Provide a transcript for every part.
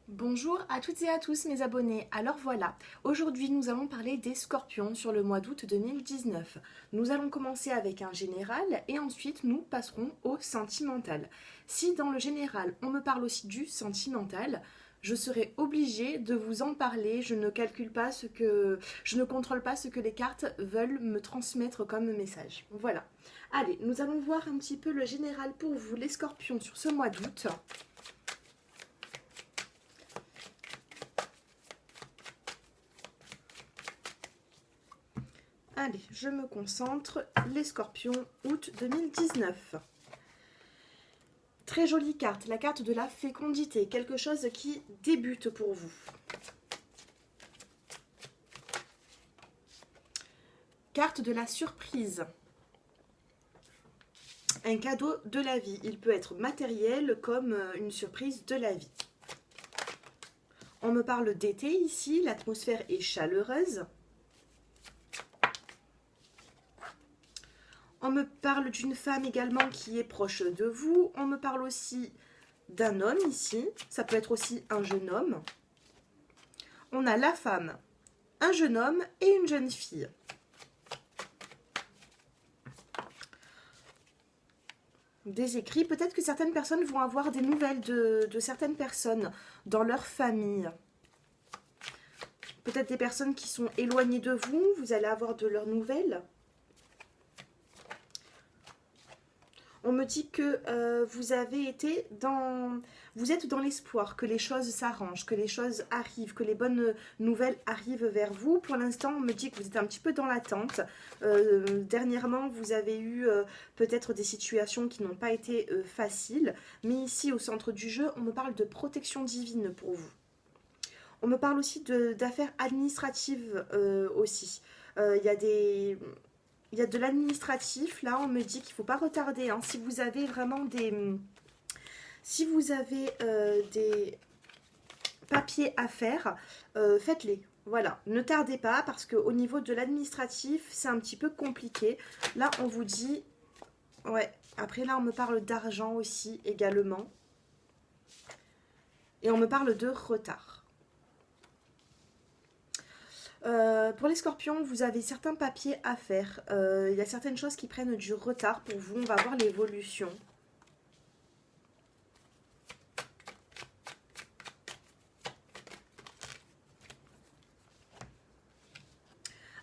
Bonjour à toutes et à tous mes abonnés. Alors voilà, aujourd'hui nous allons parler des scorpions sur le mois d'août 2019. Nous allons commencer avec un général et ensuite nous passerons au sentimental. Si dans le général on me parle aussi du sentimental, je serai obligée de vous en parler. Je ne calcule pas je ne contrôle pas ce que les cartes veulent me transmettre comme message. Voilà. Allez, nous allons voir un petit peu le général pour vous les scorpions sur ce mois d'août. Allez, je me concentre. Les scorpions, août 2019. Très jolie carte, la carte de la fécondité, quelque chose qui débute pour vous. Carte de la surprise. Un cadeau de la vie. Il peut être matériel comme une surprise de la vie. On me parle d'été ici, l'atmosphère est chaleureuse. On me parle d'une femme également qui est proche de vous. On me parle aussi d'un homme ici. Ça peut être aussi un jeune homme. On a la femme, un jeune homme et une jeune fille. Des écrits. Peut-être que certaines personnes vont avoir des nouvelles de certaines personnes dans leur famille. Peut-être des personnes qui sont éloignées de vous. Vous allez avoir de leurs nouvelles. On me dit que vous êtes dans l'espoir que les choses s'arrangent, que les choses arrivent, que les bonnes nouvelles arrivent vers vous. Pour l'instant, on me dit que vous êtes un petit peu dans l'attente. Dernièrement, vous avez eu peut-être des situations qui n'ont pas été faciles. Mais ici, au centre du jeu, on me parle de protection divine pour vous. On me parle aussi d'affaires administratives aussi. Il y a de l'administratif, là on me dit qu'il ne faut pas retarder. Hein. Si vous avez vraiment des papiers à faire, faites-les. Voilà, ne tardez pas parce qu'au niveau de l'administratif, c'est un petit peu compliqué. Là on vous dit, ouais, après là on me parle d'argent aussi également. Et on me parle de retard. Pour les scorpions, vous avez certains papiers à faire. Il y a certaines choses qui prennent du retard pour vous. On va voir l'évolution.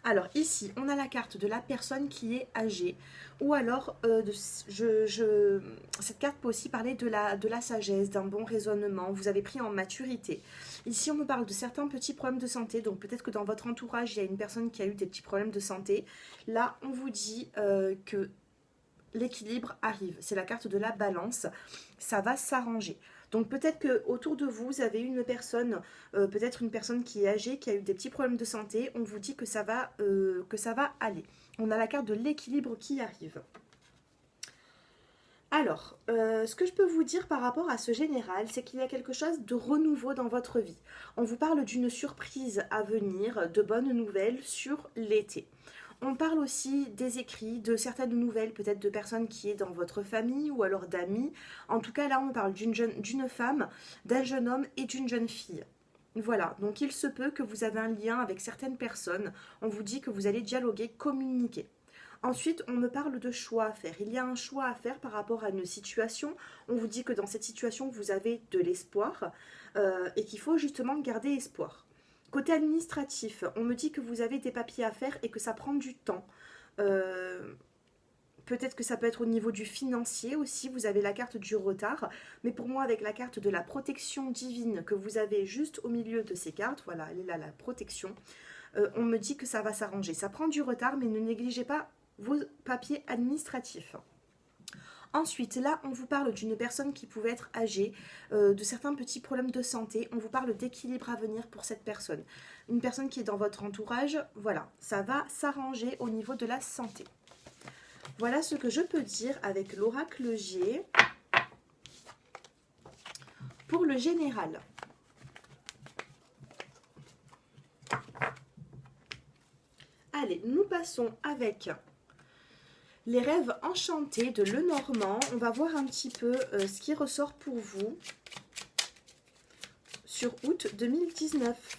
Alors ici, on a la carte de la personne qui est âgée. Ou alors, cette carte peut aussi parler de la sagesse, d'un bon raisonnement. Vous avez pris en maturité. Ici, on me parle de certains petits problèmes de santé. Donc peut-être que dans votre entourage, il y a une personne qui a eu des petits problèmes de santé. Là, on vous dit que l'équilibre arrive. C'est la carte de la balance. Ça va s'arranger. Donc peut-être qu'autour de vous, vous avez une personne, peut-être une personne qui est âgée, qui a eu des petits problèmes de santé. On vous dit que ça va aller. On a la carte de l'équilibre qui arrive. Alors, ce que je peux vous dire par rapport à ce général, c'est qu'il y a quelque chose de renouveau dans votre vie. On vous parle d'une surprise à venir, de bonnes nouvelles sur l'été. On parle aussi des écrits, de certaines nouvelles, peut-être de personnes qui est dans votre famille ou alors d'amis. En tout cas, là, on parle d'une femme, d'un jeune homme et d'une jeune fille. Voilà, donc il se peut que vous avez un lien avec certaines personnes. On vous dit que vous allez dialoguer, communiquer. Ensuite, on me parle de choix à faire. Il y a un choix à faire par rapport à une situation. On vous dit que dans cette situation, vous avez de l'espoir et qu'il faut justement garder espoir. Côté administratif, on me dit que vous avez des papiers à faire et que ça prend du temps. Peut-être que ça peut être au niveau du financier aussi, vous avez la carte du retard. Mais pour moi, avec la carte de la protection divine que vous avez juste au milieu de ces cartes, voilà, elle est là, la protection, on me dit que ça va s'arranger. Ça prend du retard, mais ne négligez pas vos papiers administratifs. Ensuite, là, on vous parle d'une personne qui pouvait être âgée, de certains petits problèmes de santé. On vous parle d'équilibre à venir pour cette personne. Une personne qui est dans votre entourage, voilà, ça va s'arranger au niveau de la santé. Voilà ce que je peux dire avec l'oracle G pour le général. Allez, nous passons avec les rêves enchantés de Lenormand. On va voir un petit peu ce qui ressort pour vous sur août 2019.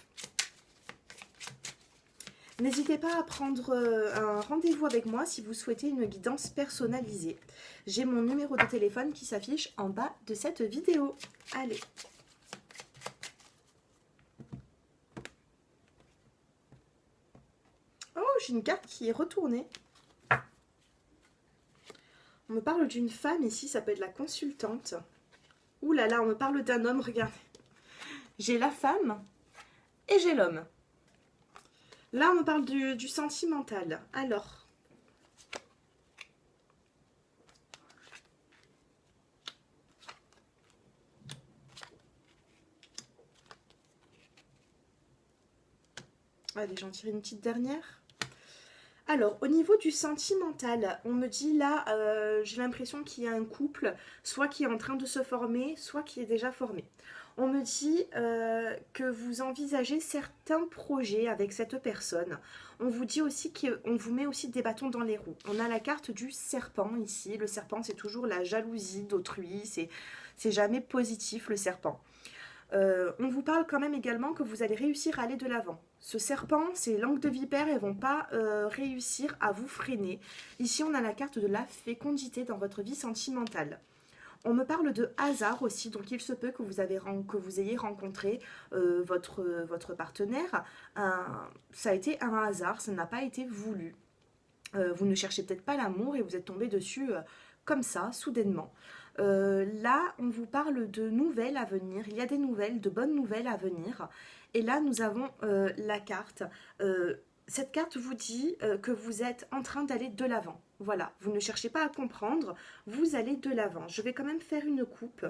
N'hésitez pas à prendre un rendez-vous avec moi si vous souhaitez une guidance personnalisée. J'ai mon numéro de téléphone qui s'affiche en bas de cette vidéo. Allez. Oh, j'ai une carte qui est retournée. On me parle d'une femme ici, ça peut être la consultante. Ouh là là, on me parle d'un homme, regardez. J'ai la femme et j'ai l'homme. Là, on me parle du sentimental. Alors, allez, j'en tire une petite dernière. Alors, au niveau du sentimental, on me dit là, j'ai l'impression qu'il y a un couple, soit qui est en train de se former, soit qui est déjà formé. On me dit que vous envisagez certains projets avec cette personne. On vous dit aussi qu'on vous met aussi des bâtons dans les roues. On a la carte du serpent ici. Le serpent, c'est toujours la jalousie d'autrui. C'est jamais positif, le serpent. On vous parle quand même également que vous allez réussir à aller de l'avant. Ce serpent, ces langues de vipère, elles ne vont pas réussir à vous freiner. Ici, on a la carte de la fécondité dans votre vie sentimentale. On me parle de hasard aussi, donc il se peut que vous ayez rencontré votre partenaire. Ça a été un hasard, ça n'a pas été voulu. Vous ne cherchez peut-être pas l'amour et vous êtes tombé dessus comme ça, soudainement. Là, on vous parle de nouvelles à venir. Il y a des nouvelles, de bonnes nouvelles à venir. Et là, nous avons la carte. Cette carte vous dit que vous êtes en train d'aller de l'avant. Voilà, vous ne cherchez pas à comprendre, vous allez de l'avant. Je vais quand même faire une coupe.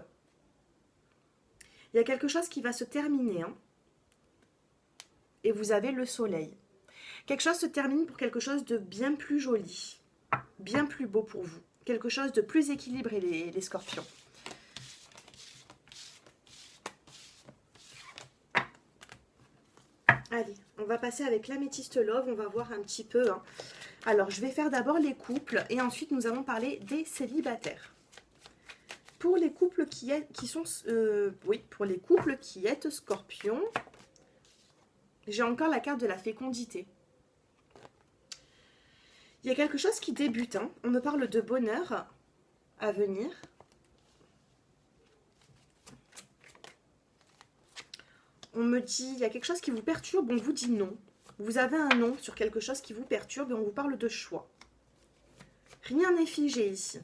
Il y a quelque chose qui va se terminer. Hein. Et vous avez le soleil. Quelque chose se termine pour quelque chose de bien plus joli, bien plus beau pour vous. Quelque chose de plus équilibré, les scorpions. Allez, on va passer avec l'améthyste love, on va voir un petit peu. Hein. Alors, je vais faire d'abord les couples et ensuite nous allons parler des célibataires. Pour les couples pour les couples qui êtes scorpions, j'ai encore la carte de la fécondité. Il y a quelque chose qui débute. Hein. On me parle de bonheur à venir. On me dit, il y a quelque chose qui vous perturbe, on vous dit non. Vous avez un non sur quelque chose qui vous perturbe et on vous parle de choix. Rien n'est figé ici.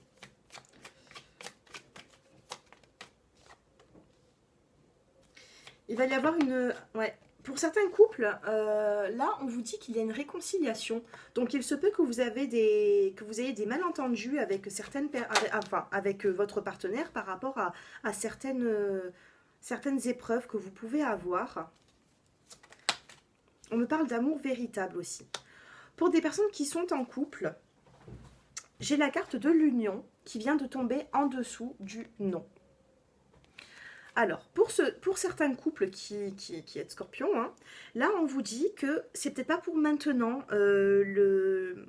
Il va y avoir une... Ouais. Pour certains couples, là, on vous dit qu'il y a une réconciliation. Donc, il se peut que vous ayez des malentendus avec avec votre partenaire par rapport à certaines épreuves que vous pouvez avoir. On me parle d'amour véritable aussi. Pour des personnes qui sont en couple, j'ai la carte de l'union qui vient de tomber en dessous du non. Alors, pour certains couples qui êtes scorpions, hein, là, on vous dit que c'est peut-être pas pour maintenant le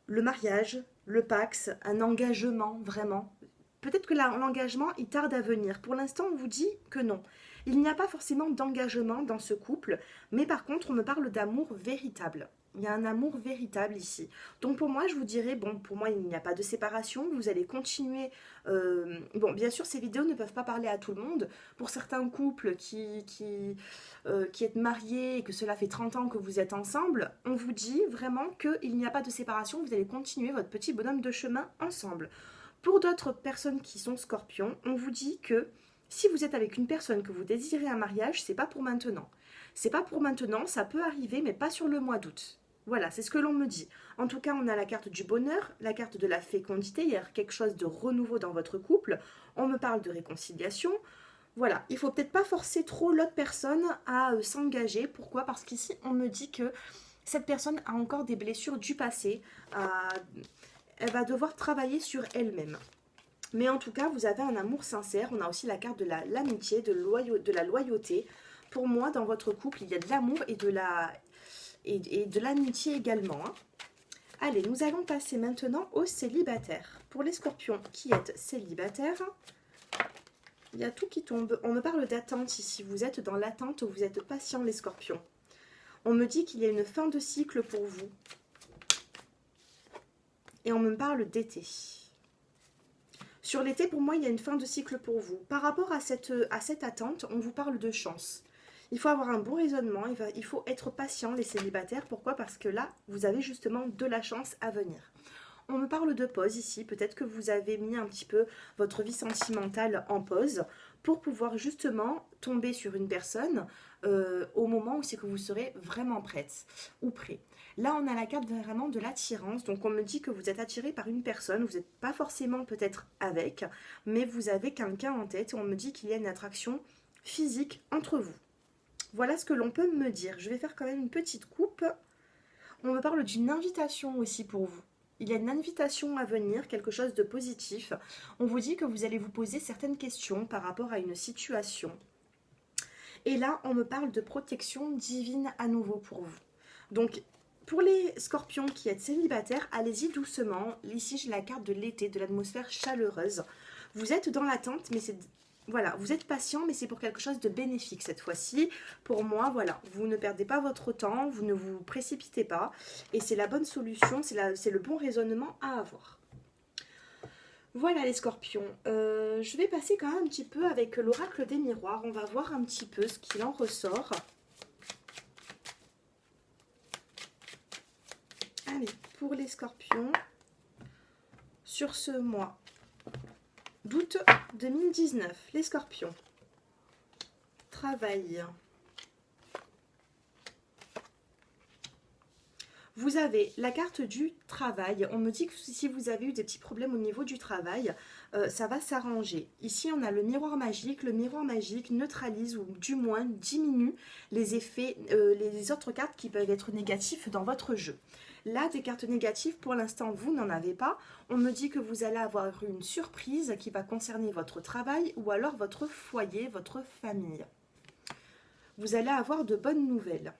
mariage, le pax, un engagement, vraiment. Peut-être que l'engagement, il tarde à venir. Pour l'instant, on vous dit que non. Il n'y a pas forcément d'engagement dans ce couple, mais par contre, on me parle d'amour véritable. Il y a un amour véritable ici. Donc pour moi, je vous dirais, bon, pour moi, il n'y a pas de séparation. Vous allez continuer. Bon, bien sûr, ces vidéos ne peuvent pas parler à tout le monde. Pour certains couples qui êtes mariés et que cela fait 30 ans que vous êtes ensemble, on vous dit vraiment qu'il n'y a pas de séparation. Vous allez continuer votre petit bonhomme de chemin ensemble. Pour d'autres personnes qui sont scorpions, on vous dit que si vous êtes avec une personne que vous désirez un mariage, c'est pas pour maintenant. C'est pas pour maintenant, ça peut arriver, mais pas sur le mois d'août. Voilà, c'est ce que l'on me dit. En tout cas, on a la carte du bonheur, la carte de la fécondité, il y a quelque chose de renouveau dans votre couple. On me parle de réconciliation. Voilà, il ne faut peut-être pas forcer trop l'autre personne à s'engager. Pourquoi? Parce qu'ici, on me dit que cette personne a encore des blessures du passé. Elle va devoir travailler sur elle-même. Mais en tout cas, vous avez un amour sincère. On a aussi la carte de l'amitié, de la loyauté. Pour moi, dans votre couple, il y a de l'amour et de l'amitié également. Hein. Allez, nous allons passer maintenant aux célibataires. Pour les scorpions qui êtes célibataires, Il y a tout qui tombe. On me parle d'attente ici. Vous êtes dans l'attente, vous êtes patient les scorpions. On me dit qu'il y a une fin de cycle pour vous. Et on me parle d'été. Sur l'été, pour moi, il y a une fin de cycle pour vous. Par rapport à cette attente, on vous parle de chance. Il faut avoir un bon raisonnement, il faut être patient les célibataires. Pourquoi? Parce que là, vous avez justement de la chance à venir. On me parle de pause ici. Peut-être que vous avez mis un petit peu votre vie sentimentale en pause pour pouvoir justement tomber sur une personne au moment où c'est que vous serez vraiment prête ou prêt. Là, on a la carte vraiment de l'attirance. Donc, on me dit que vous êtes attiré par une personne. Vous n'êtes pas forcément peut-être avec, mais vous avez quelqu'un en tête. Et on me dit qu'il y a une attraction physique entre vous. Voilà ce que l'on peut me dire. Je vais faire quand même une petite coupe. On me parle d'une invitation aussi pour vous. Il y a une invitation à venir, quelque chose de positif. On vous dit que vous allez vous poser certaines questions par rapport à une situation. Et là, on me parle de protection divine à nouveau pour vous. Donc, pour les scorpions qui êtes célibataires, allez-y doucement. Ici, j'ai la carte de l'été, de l'atmosphère chaleureuse. Vous êtes dans l'attente, mais c'est... Voilà, vous êtes patient, mais c'est pour quelque chose de bénéfique cette fois-ci. Pour moi, voilà, vous ne perdez pas votre temps, vous ne vous précipitez pas. Et c'est la bonne solution, c'est le bon raisonnement à avoir. Voilà les scorpions. Je vais passer quand même un petit peu avec l'oracle des miroirs. On va voir un petit peu ce qu'il en ressort. Allez, pour les scorpions, sur ce mois d'août 2019, les scorpions. Travail. Vous avez la carte du travail. On me dit que si vous avez eu des petits problèmes au niveau du travail, ça va s'arranger. Ici, on a le miroir magique. Le miroir magique neutralise ou du moins diminue les effets, les autres cartes qui peuvent être négatifs dans votre jeu. Là, des cartes négatives, pour l'instant, vous n'en avez pas. On me dit que vous allez avoir une surprise qui va concerner votre travail ou alors votre foyer, votre famille. Vous allez avoir de bonnes nouvelles.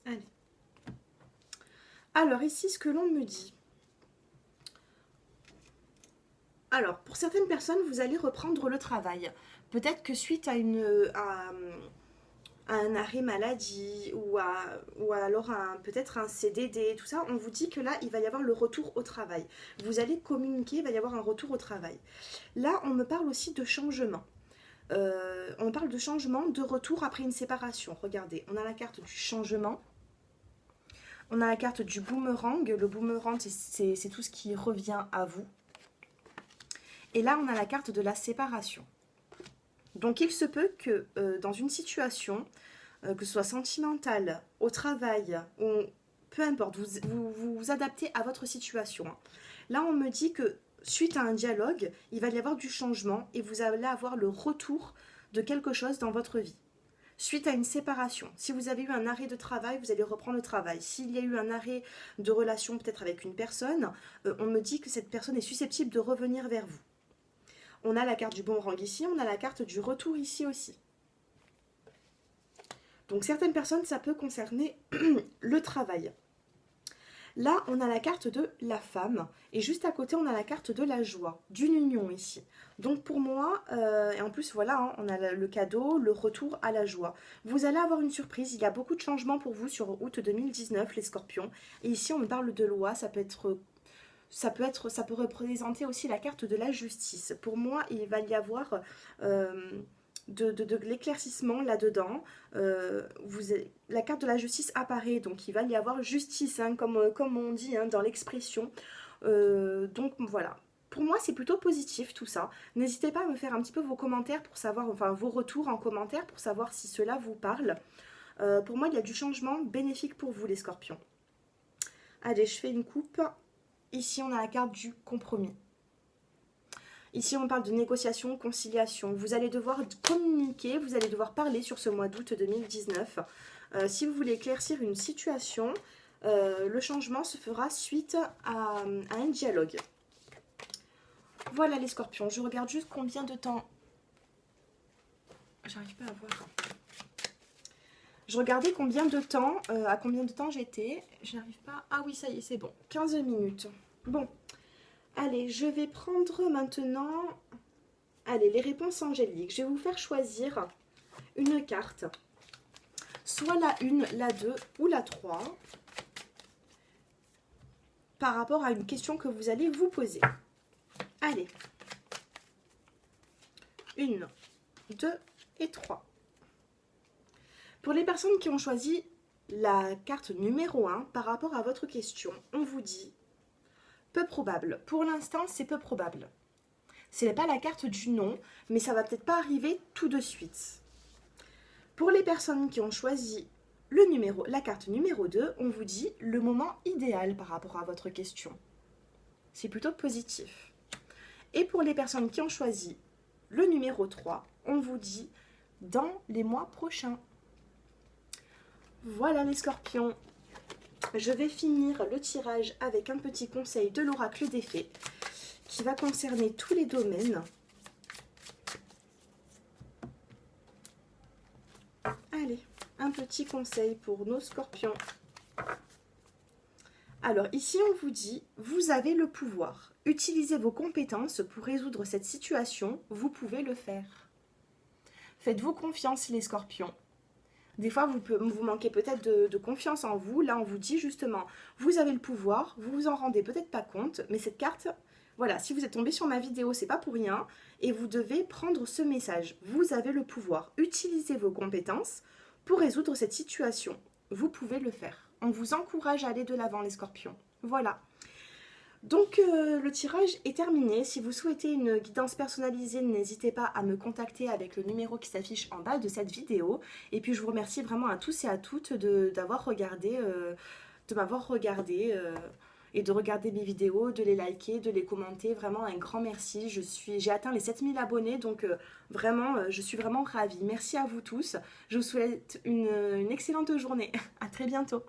Allez. Alors ici, ce que l'on me dit. Alors, pour certaines personnes, vous allez reprendre le travail. Peut-être que suite à un arrêt maladie ou alors peut-être un CDD, tout ça, on vous dit que là, il va y avoir le retour au travail. Vous allez communiquer, il va y avoir un retour au travail. Là, on me parle aussi de changement. On parle de changement, de retour après une séparation. Regardez, on a la carte du changement. On a la carte du boomerang. Le boomerang, c'est tout ce qui revient à vous. Et là, on a la carte de la séparation. Donc, il se peut que dans une situation, que ce soit sentimentale, au travail, ou peu importe, vous adaptez à votre situation. Là, on me dit que suite à un dialogue, il va y avoir du changement et vous allez avoir le retour de quelque chose dans votre vie. Suite à une séparation, si vous avez eu un arrêt de travail, vous allez reprendre le travail. S'il y a eu un arrêt de relation peut-être avec une personne, on me dit que cette personne est susceptible de revenir vers vous. On a la carte du boomerang ici, on a la carte du retour ici aussi. Donc certaines personnes, ça peut concerner le travail. Là, on a la carte de la femme. Et juste à côté, on a la carte de la joie, d'une union ici. Donc pour moi, et en plus, voilà, hein, on a le cadeau, le retour à la joie. Vous allez avoir une surprise. Il y a beaucoup de changements pour vous sur août 2019, les scorpions. Et ici, on me parle de loi. Ça peut représenter aussi la carte de la justice. Pour moi, il va y avoir de l'éclaircissement là-dedans. La carte de la justice apparaît, donc il va y avoir justice, hein, comme on dit hein, dans l'expression. Donc voilà. Pour moi, c'est plutôt positif tout ça. N'hésitez pas à me faire un petit peu vos commentaires pour savoir, enfin vos retours en commentaire pour savoir si cela vous parle. Pour moi, il y a du changement bénéfique pour vous, les scorpions. Allez, je fais une coupe. Ici, on a la carte du compromis. Ici, on parle de négociation, conciliation. Vous allez devoir communiquer, vous allez devoir parler sur ce mois d'août 2019. Si vous voulez éclaircir une situation, le changement se fera suite à un dialogue. Voilà les scorpions, je regarde juste combien de temps... J'arrive pas à voir. Je regardais combien de temps, à combien de temps j'étais. Je n'arrive pas... Ah oui, ça y est, c'est bon. 15 minutes. Bon. Allez, je vais prendre maintenant... Allez, les réponses angéliques. Je vais vous faire choisir une carte. Soit la 1, la 2 ou la 3. Par rapport à une question que vous allez vous poser. Allez. 1, 2 et 3. Pour les personnes qui ont choisi la carte numéro 1 par rapport à votre question, on vous dit peu probable. Pour l'instant, c'est peu probable. Ce n'est pas la carte du non, mais ça va peut-être pas arriver tout de suite. Pour les personnes qui ont choisi la carte numéro 2, on vous dit le moment idéal par rapport à votre question. C'est plutôt positif. Et pour les personnes qui ont choisi le numéro 3, on vous dit dans les mois prochains. Voilà les scorpions. Je vais finir le tirage avec un petit conseil de l'oracle des fées qui va concerner tous les domaines. Allez, un petit conseil pour nos scorpions. Alors ici on vous dit, vous avez le pouvoir. Utilisez vos compétences pour résoudre cette situation, vous pouvez le faire. Faites-vous confiance les scorpions. Des fois, vous manquez peut-être de confiance en vous. Là, on vous dit justement, vous avez le pouvoir, vous vous en rendez peut-être pas compte, mais cette carte, voilà, si vous êtes tombé sur ma vidéo, c'est pas pour rien, et vous devez prendre ce message. Vous avez le pouvoir. Utilisez vos compétences pour résoudre cette situation. Vous pouvez le faire. On vous encourage à aller de l'avant, les scorpions. Voilà. Donc le tirage est terminé. Si vous souhaitez une guidance personnalisée, n'hésitez pas à me contacter avec le numéro qui s'affiche en bas de cette vidéo. Et puis je vous remercie vraiment à tous et à toutes d'avoir regardé, de m'avoir regardé et de regarder mes vidéos, de les liker, de les commenter. Vraiment un grand merci. J'ai atteint les 7000 abonnés, donc vraiment, je suis vraiment ravie. Merci à vous tous. Je vous souhaite une excellente journée. À très bientôt.